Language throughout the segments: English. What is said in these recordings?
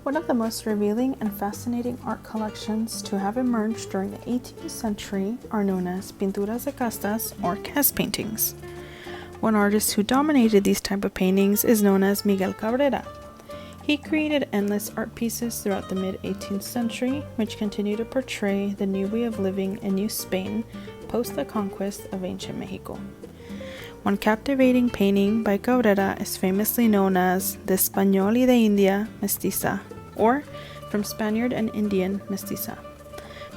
One of the most revealing and fascinating art collections to have emerged during the 18th century are known as pinturas de castas or caste paintings. One artist who dominated these type of paintings is known as Miguel Cabrera. He created endless art pieces throughout the mid-18th century, which continue to portray the new way of living in New Spain post the conquest of ancient Mexico. One captivating painting by Cabrera is famously known as De Español y de India Mestiza, or From Spaniard and Indian Mestiza.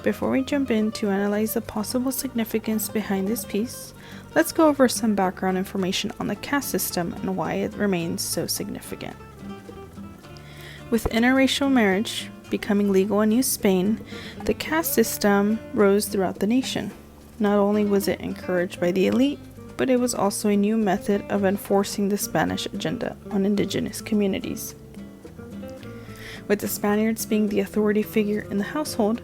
Before we jump in to analyze the possible significance behind this piece, let's go over some background information on the caste system and why it remains so significant. With interracial marriage becoming legal in New Spain, the caste system rose throughout the nation. Not only was it encouraged by the elite, but it was also a new method of enforcing the Spanish agenda on indigenous communities. With the Spaniards being the authority figure in the household,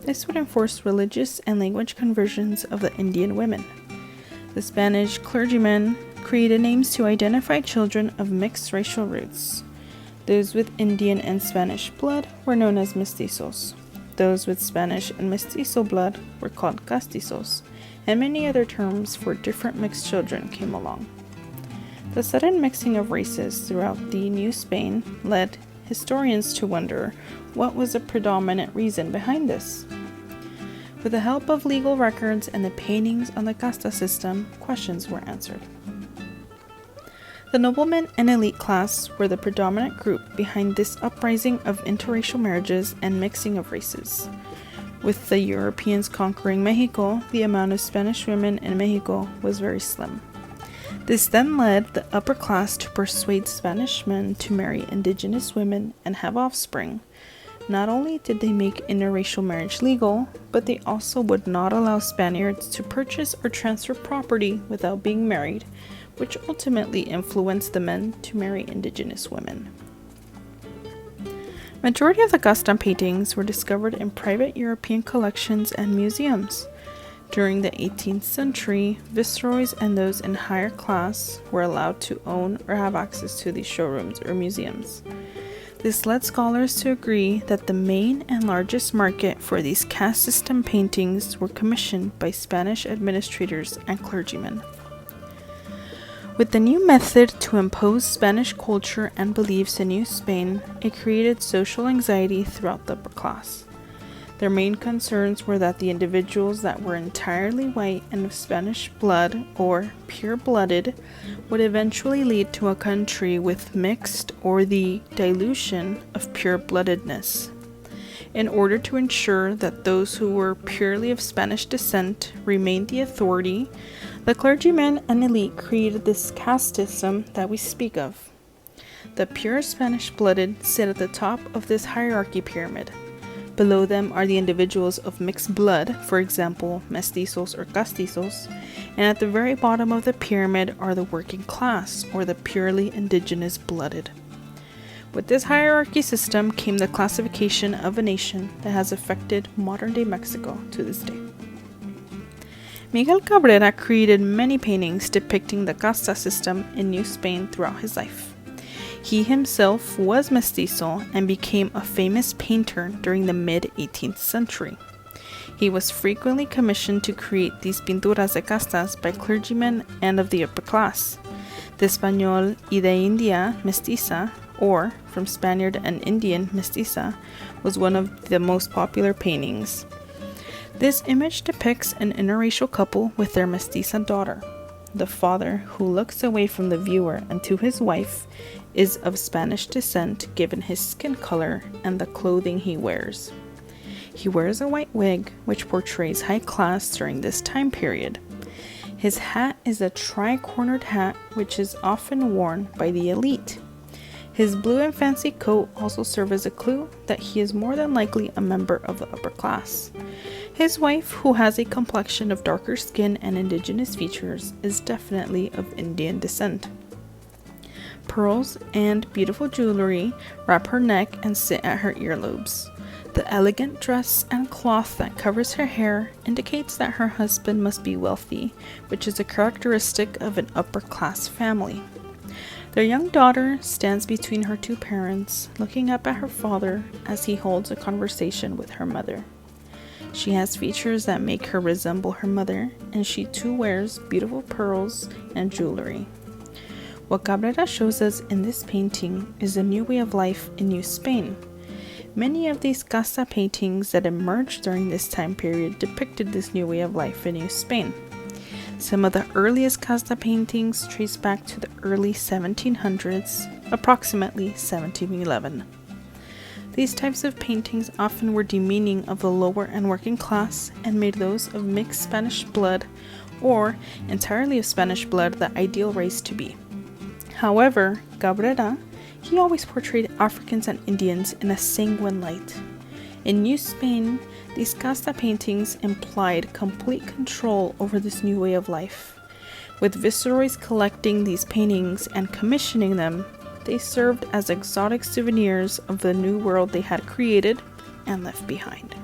this would enforce religious and language conversions of the Indian women. The Spanish clergymen created names to identify children of mixed racial roots. Those with Indian and Spanish blood were known as mestizos. Those with Spanish and mestizo blood were called castizos, and many other terms for different mixed children came along. The sudden mixing of races throughout the New Spain led historians to wonder what was the predominant reason behind this. With the help of legal records and the paintings on the casta system, questions were answered. The noblemen and elite class were the predominant group behind this uprising of interracial marriages and mixing of races. With the Europeans conquering Mexico, the amount of Spanish women in Mexico was very slim. This then led the upper class to persuade Spanish men to marry indigenous women and have offspring. Not only did they make interracial marriage legal, but they also would not allow Spaniards to purchase or transfer property without being married, which ultimately influenced the men to marry indigenous women. Majority of the Casta paintings were discovered in private European collections and museums. During the 18th century, viceroys and those in higher class were allowed to own or have access to these showrooms or museums. This led scholars to agree that the main and largest market for these caste system paintings were commissioned by Spanish administrators and clergymen. With the new method to impose Spanish culture and beliefs in New Spain, it created social anxiety throughout the upper class. Their main concerns were that the individuals that were entirely white and of Spanish blood, or pure-blooded, would eventually lead to a country with mixed or the dilution of pure-bloodedness. In order to ensure that those who were purely of Spanish descent remained the authority, the clergymen and elite created this caste system that we speak of. The pure Spanish-blooded sit at the top of this hierarchy pyramid. Below them are the individuals of mixed blood, for example, mestizos or castizos, and at the very bottom of the pyramid are the working class, or the purely indigenous blooded. With this hierarchy system came the classification of a nation that has affected modern-day Mexico to this day. Miguel Cabrera created many paintings depicting the casta system in New Spain throughout his life. He himself was mestizo and became a famous painter during the mid-18th century. He was frequently commissioned to create these pinturas de castas by clergymen and of the upper class. De Español y de India Mestiza, or From Spaniard and Indian Mestiza, was one of the most popular paintings. This image depicts an interracial couple with their mestiza daughter. The father, who looks away from the viewer and to his wife, is of Spanish descent given his skin color and the clothing he wears. He wears a white wig, which portrays high class during this time period. His hat is a tri-cornered hat, which is often worn by the elite. His blue and fancy coat also serves as a clue that he is more than likely a member of the upper class. His wife, who has a complexion of darker skin and indigenous features, is definitely of Indian descent. Pearls and beautiful jewelry wrap her neck and sit at her earlobes. The elegant dress and cloth that covers her hair indicates that her husband must be wealthy, which is a characteristic of an upper-class family. Their young daughter stands between her two parents, looking up at her father as he holds a conversation with her mother. She has features that make her resemble her mother, and she too wears beautiful pearls and jewelry. What Cabrera shows us in this painting is a new way of life in New Spain. Many of these Casta paintings that emerged during this time period depicted this new way of life in New Spain. Some of the earliest Casta paintings trace back to the early 1700s, approximately 1711. These types of paintings often were demeaning of the lower and working class and made those of mixed Spanish blood or entirely of Spanish blood the ideal race to be. However, Cabrera, he always portrayed Africans and Indians in a sanguine light. In New Spain, these Casta paintings implied complete control over this new way of life. With viceroys collecting these paintings and commissioning them, they served as exotic souvenirs of the new world they had created and left behind.